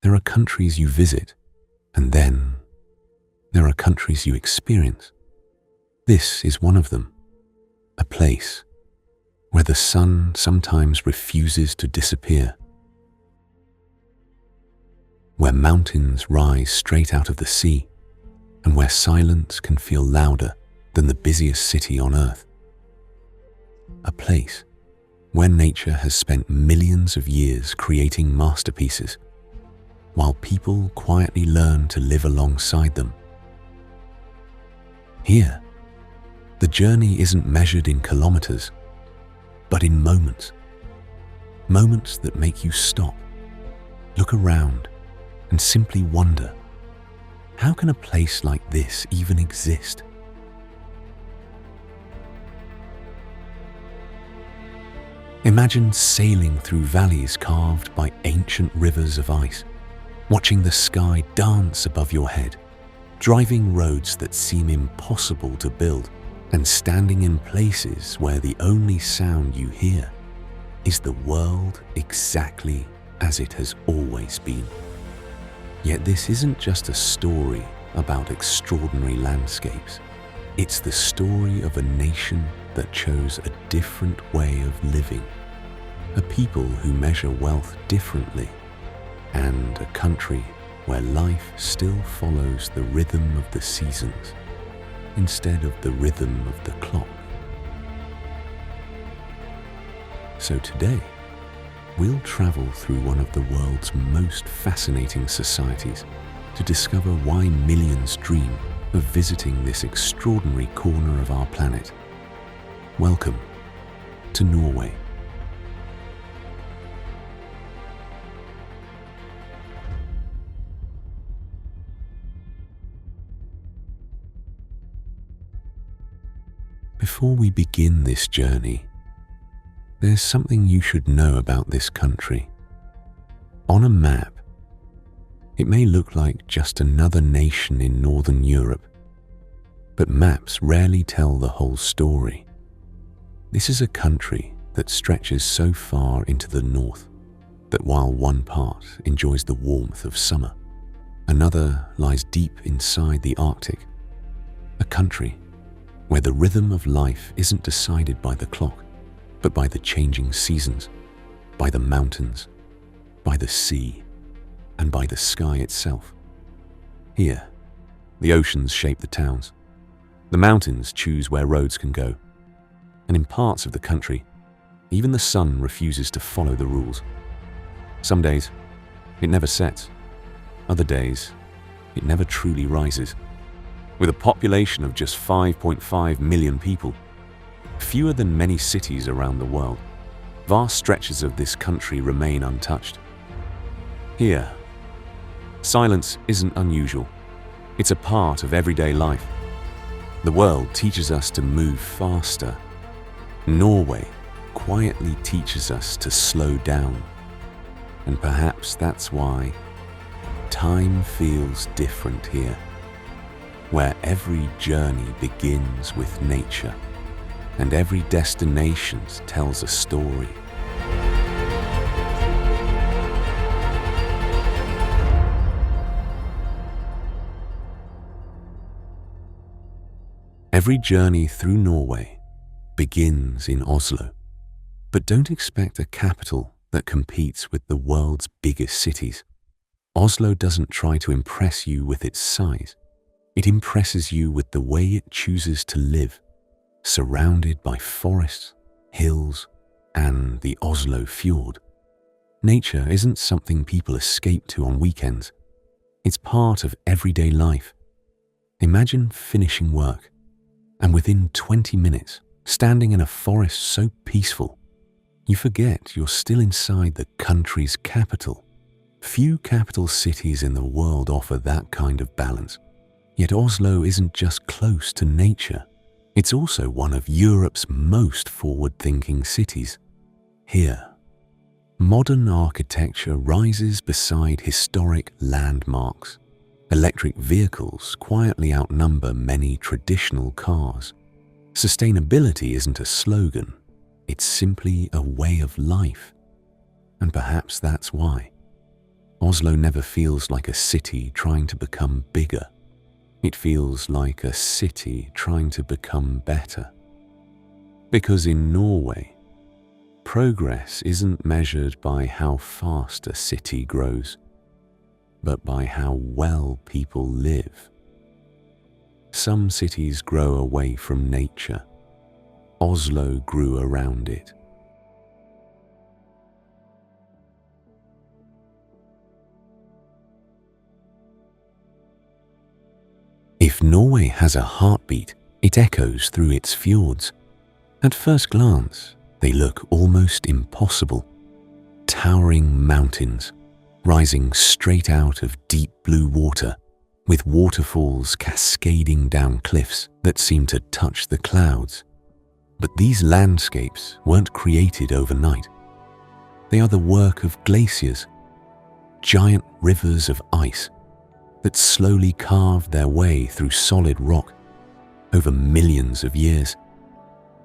There are countries you visit, and then there are countries you experience. This is one of them, a place where the sun sometimes refuses to disappear, where mountains rise straight out of the sea, and where silence can feel louder than the busiest city on earth. A place where nature has spent millions of years creating masterpieces, while people quietly learn to live alongside them. Here, the journey isn't measured in kilometers, but in moments. Moments that make you stop, look around, and simply wonder, how can a place like this even exist? Imagine sailing through valleys carved by ancient rivers of ice, watching the sky dance above your head, driving roads that seem impossible to build, and standing in places where the only sound you hear is the world exactly as it has always been. Yet this isn't just a story about extraordinary landscapes. It's the story of a nation that chose a different way of living, a people who measure wealth differently, and a country where life still follows the rhythm of the seasons instead of the rhythm of the clock. So today, we'll travel through one of the world's most fascinating societies to discover why millions dream of visiting this extraordinary corner of our planet. Welcome to Norway. Before we begin this journey, there's something you should know about this country. On a map, it may look like just another nation in Northern Europe, but maps rarely tell the whole story. This is a country that stretches so far into the north that while one part enjoys the warmth of summer, another lies deep inside the Arctic. A country where the rhythm of life isn't decided by the clock, but by the changing seasons, by the mountains, by the sea, and by the sky itself. Here, the oceans shape the towns. The mountains choose where roads can go. And in parts of the country, even the sun refuses to follow the rules. Some days, it never sets. Other days, it never truly rises. With a population of just 5.5 million people, fewer than many cities around the world, vast stretches of this country remain untouched. Here, silence isn't unusual. It's a part of everyday life. The world teaches us to move faster. Norway quietly teaches us to slow down. And perhaps that's why time feels different here, where every journey begins with nature and every destination tells a story. Every journey through Norway begins in Oslo, but don't expect a capital that competes with the world's biggest cities. Oslo doesn't try to impress you with its size. It impresses you with the way it chooses to live, surrounded by forests, hills, and the Oslo Fjord. Nature isn't something people escape to on weekends. It's part of everyday life. Imagine finishing work, and within 20 minutes, standing in a forest so peaceful, you forget you're still inside the country's capital. Few capital cities in the world offer that kind of balance. Yet Oslo isn't just close to nature, it's also one of Europe's most forward-thinking cities. Here, modern architecture rises beside historic landmarks. Electric vehicles quietly outnumber many traditional cars. Sustainability isn't a slogan, it's simply a way of life. And perhaps that's why. Oslo never feels like a city trying to become bigger. It feels like a city trying to become better. Because in Norway, progress isn't measured by how fast a city grows, but by how well people live. Some cities grow away from nature. Oslo grew around it. If Norway has a heartbeat, it echoes through its fjords. At first glance, they look almost impossible. Towering mountains, rising straight out of deep blue water, with waterfalls cascading down cliffs that seem to touch the clouds. But these landscapes weren't created overnight. They are the work of glaciers, giant rivers of ice that slowly carved their way through solid rock over millions of years.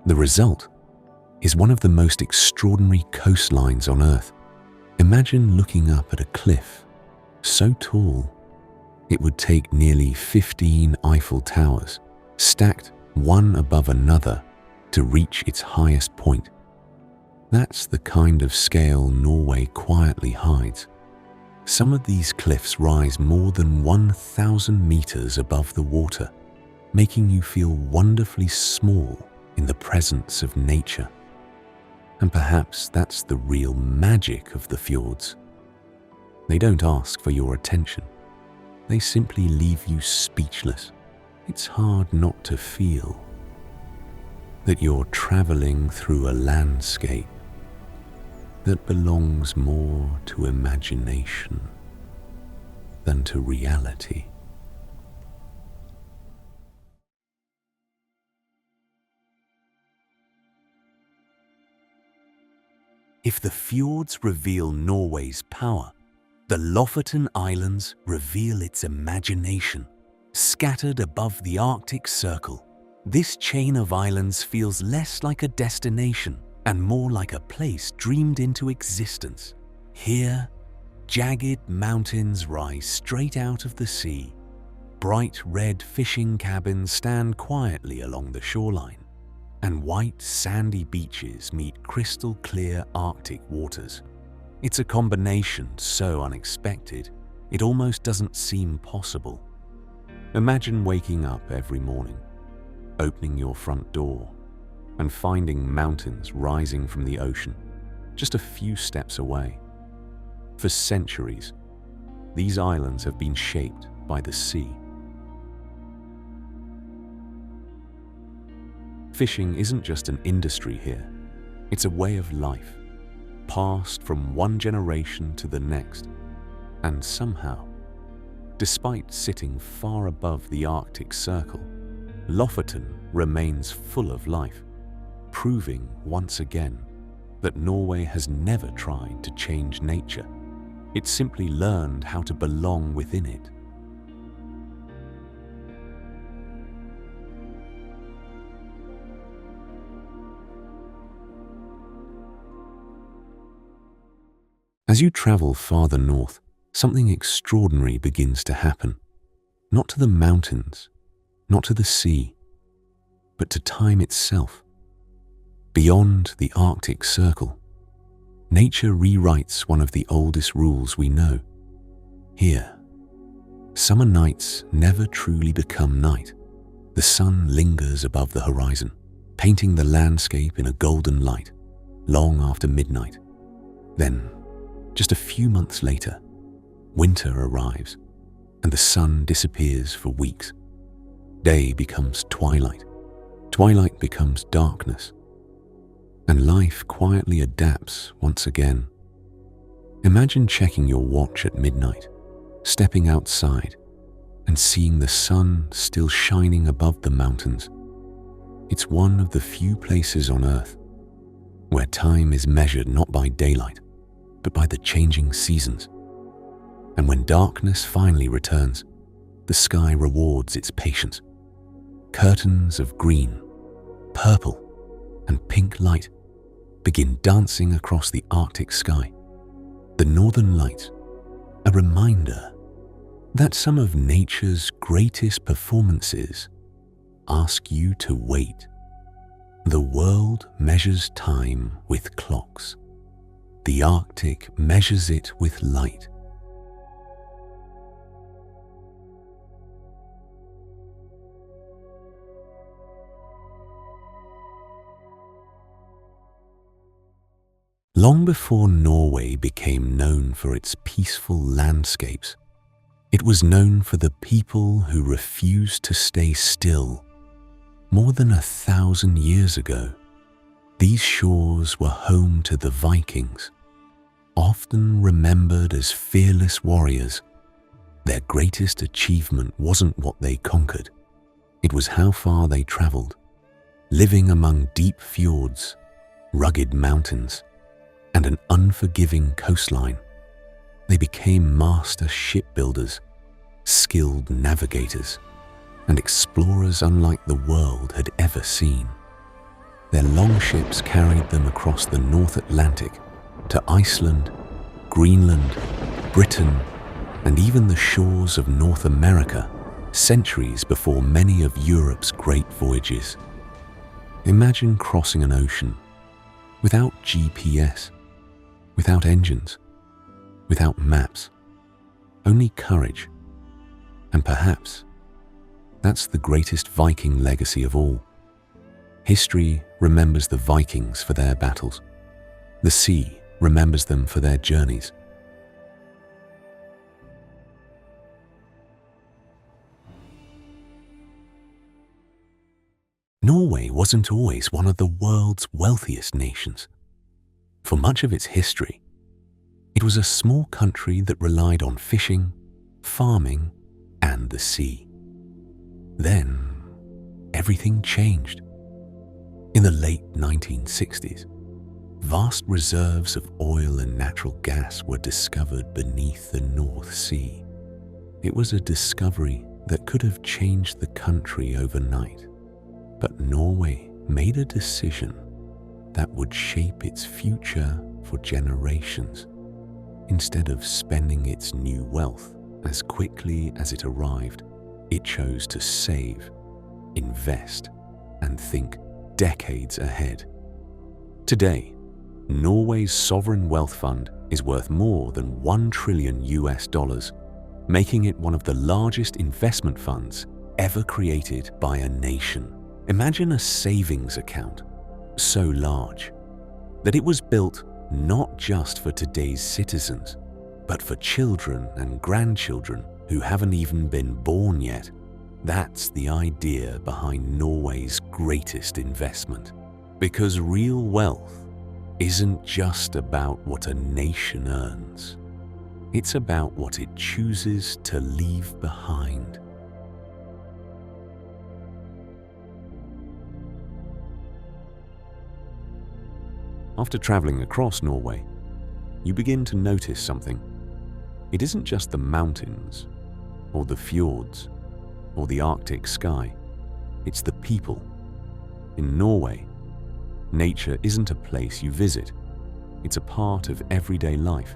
The result is one of the most extraordinary coastlines on Earth. Imagine looking up at a cliff so tall it would take nearly 15 Eiffel Towers, stacked one above another, to reach its highest point. That's the kind of scale Norway quietly hides. Some of these cliffs rise more than 1,000 meters above the water, making you feel wonderfully small in the presence of nature. And perhaps that's the real magic of the fjords. They don't ask for your attention. They simply leave you speechless. It's hard not to feel that you're traveling through a landscape that belongs more to imagination than to reality. If the fjords reveal Norway's power, the Lofoten Islands reveal its imagination. Scattered above the Arctic Circle, this chain of islands feels less like a destination and more like a place dreamed into existence. Here, jagged mountains rise straight out of the sea. Bright red fishing cabins stand quietly along the shoreline, and white sandy beaches meet crystal clear Arctic waters. It's a combination so unexpected, it almost doesn't seem possible. Imagine waking up every morning, opening your front door, and finding mountains rising from the ocean just a few steps away. For centuries, these islands have been shaped by the sea. Fishing isn't just an industry here, it's a way of life, passed from one generation to the next. And somehow, despite sitting far above the Arctic Circle, Lofoten remains full of life, proving once again that Norway has never tried to change nature. It simply learned how to belong within it. As you travel farther north, something extraordinary begins to happen. Not to the mountains, not to the sea, but to time itself. Beyond the Arctic Circle, nature rewrites one of the oldest rules we know. Here, summer nights never truly become night. The sun lingers above the horizon, painting the landscape in a golden light, long after midnight. Then, just a few months later, winter arrives, and the sun disappears for weeks. Day becomes twilight, twilight becomes darkness, and life quietly adapts once again. Imagine checking your watch at midnight, stepping outside, and seeing the sun still shining above the mountains. It's one of the few places on Earth where time is measured not by daylight, but by the changing seasons. And when darkness finally returns, the sky rewards its patience. Curtains of green, purple, and pink light begin dancing across the Arctic sky. The northern lights, a reminder that some of nature's greatest performances ask you to wait. The world measures time with clocks. The Arctic measures it with light. Long before Norway became known for its peaceful landscapes, it was known for the people who refused to stay still. More than 1,000 years ago, these shores were home to the Vikings, often remembered as fearless warriors. Their greatest achievement wasn't what they conquered, it was how far they traveled, living among deep fjords, rugged mountains, and an unforgiving coastline. They became master shipbuilders, skilled navigators, and explorers unlike the world had ever seen. Their longships carried them across the North Atlantic to Iceland, Greenland, Britain, and even the shores of North America, centuries before many of Europe's great voyages. Imagine crossing an ocean without GPS, without engines, without maps, only courage. And perhaps that's the greatest Viking legacy of all. History remembers the Vikings for their battles. The sea remembers them for their journeys. Norway wasn't always one of the world's wealthiest nations. For much of its history, it was a small country that relied on fishing, farming, and the sea. Then, everything changed. In the late 1960s, vast reserves of oil and natural gas were discovered beneath the North Sea. It was a discovery that could have changed the country overnight. But Norway made a decision that would shape its future for generations. Instead of spending its new wealth as quickly as it arrived, it chose to save, invest, and think decades ahead. Today, Norway's sovereign wealth fund is worth more than $1 trillion, making it one of the largest investment funds ever created by a nation. Imagine a savings account so large that it was built not just for today's citizens, but for children and grandchildren who haven't even been born yet. That's the idea behind Norway's greatest investment. Because real wealth isn't just about what a nation earns. It's about what it chooses to leave behind. After traveling across Norway, you begin to notice something. It isn't just the mountains, or the fjords, or the Arctic sky. It's the people. In Norway, nature isn't a place you visit. It's a part of everyday life.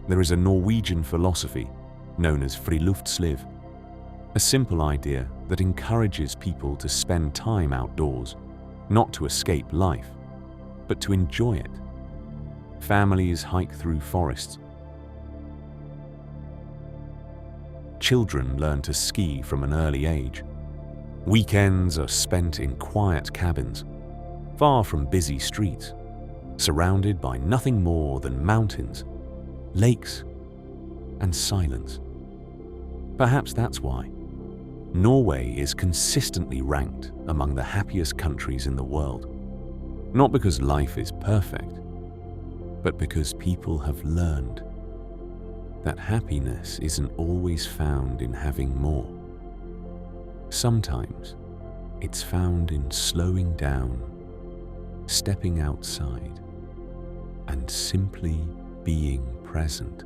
There is a Norwegian philosophy known as friluftsliv, a simple idea that encourages people to spend time outdoors, not to escape life, but to enjoy it. Families hike through forests. Children learn to ski from an early age. Weekends are spent in quiet cabins, far from busy streets, surrounded by nothing more than mountains, lakes, and silence. Perhaps that's why Norway is consistently ranked among the happiest countries in the world. Not because life is perfect, but because people have learned that happiness isn't always found in having more. Sometimes it's found in slowing down, stepping outside, and simply being present.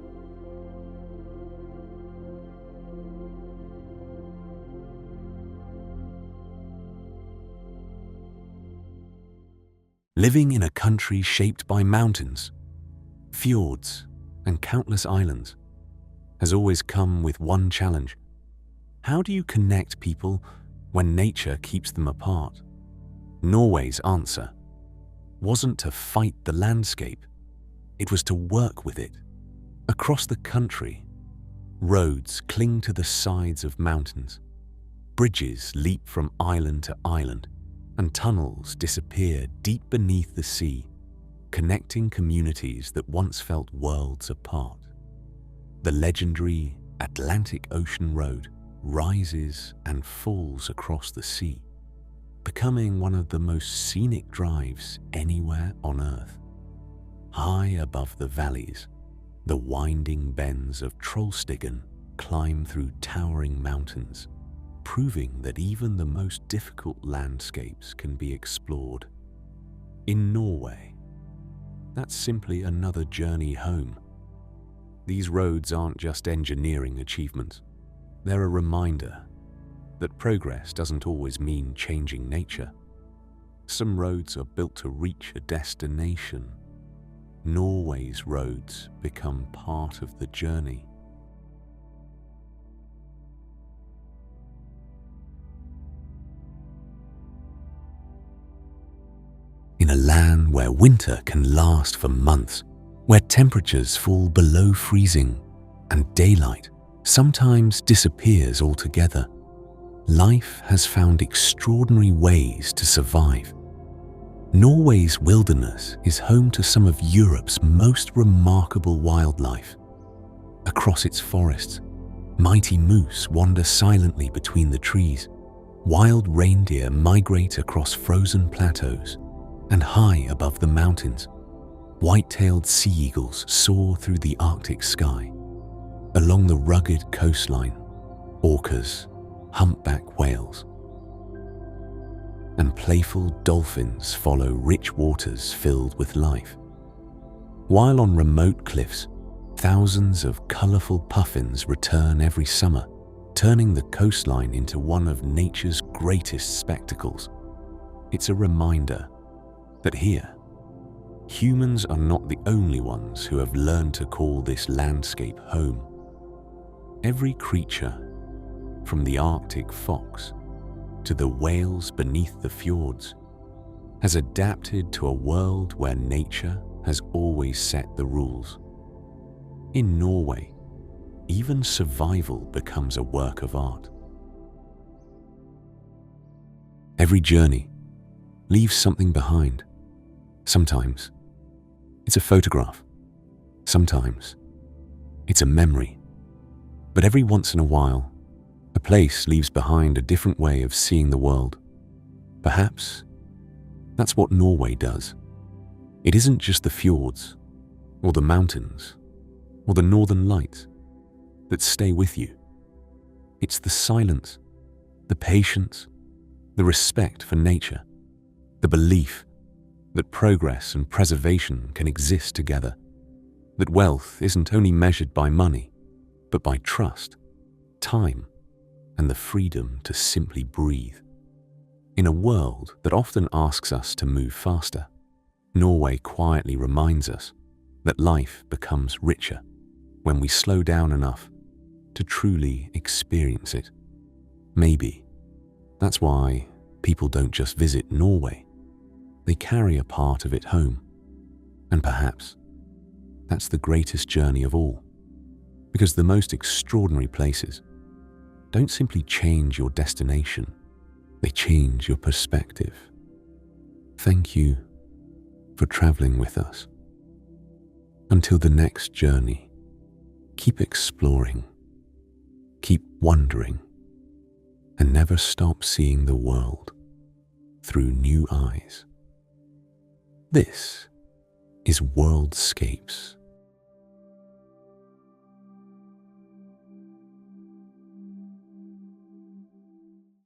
Living in a country shaped by mountains, fjords, and countless islands, has always come with one challenge. How do you connect people when nature keeps them apart? Norway's answer wasn't to fight the landscape, it was to work with it. Across the country, roads cling to the sides of mountains, bridges leap from island to island, and tunnels disappear deep beneath the sea, connecting communities that once felt worlds apart. The legendary Atlantic Ocean Road rises and falls across the sea, becoming one of the most scenic drives anywhere on Earth. High above the valleys, the winding bends of Trollstigen climb through towering mountains, proving that even the most difficult landscapes can be explored. In Norway, that's simply another journey home. These roads aren't just engineering achievements. They're a reminder that progress doesn't always mean changing nature. Some roads are built to reach a destination. Norway's roads become part of the journey. In a land where winter can last for months, where temperatures fall below freezing and daylight sometimes disappears altogether, life has found extraordinary ways to survive. Norway's wilderness is home to some of Europe's most remarkable wildlife. Across its forests, mighty moose wander silently between the trees. Wild reindeer migrate across frozen plateaus, and high above the mountains, white-tailed sea eagles soar through the Arctic sky. Along the rugged coastline, orcas, humpback whales, and playful dolphins follow rich waters filled with life. While on remote cliffs, thousands of colourful puffins return every summer, turning the coastline into one of nature's greatest spectacles. It's a reminder that here, humans are not the only ones who have learned to call this landscape home. Every creature, from the Arctic fox to the whales beneath the fjords, has adapted to a world where nature has always set the rules. In Norway, even survival becomes a work of art. Every journey leaves something behind. Sometimes it's a photograph. Sometimes it's a memory. But every once in a while, a place leaves behind a different way of seeing the world. Perhaps that's what Norway does. It isn't just the fjords, or the mountains, or the northern lights that stay with you. It's the silence, the patience, the respect for nature, the belief that progress and preservation can exist together, that wealth isn't only measured by money, but by trust, time, and the freedom to simply breathe. In a world that often asks us to move faster, Norway quietly reminds us that life becomes richer when we slow down enough to truly experience it. Maybe that's why people don't just visit Norway, they carry a part of it home. And perhaps that's the greatest journey of all, because the most extraordinary places don't simply change your destination, they change your perspective. Thank you for traveling with us. Until the next journey, keep exploring, keep wondering, and never stop seeing the world through new eyes. This is Worldscapes.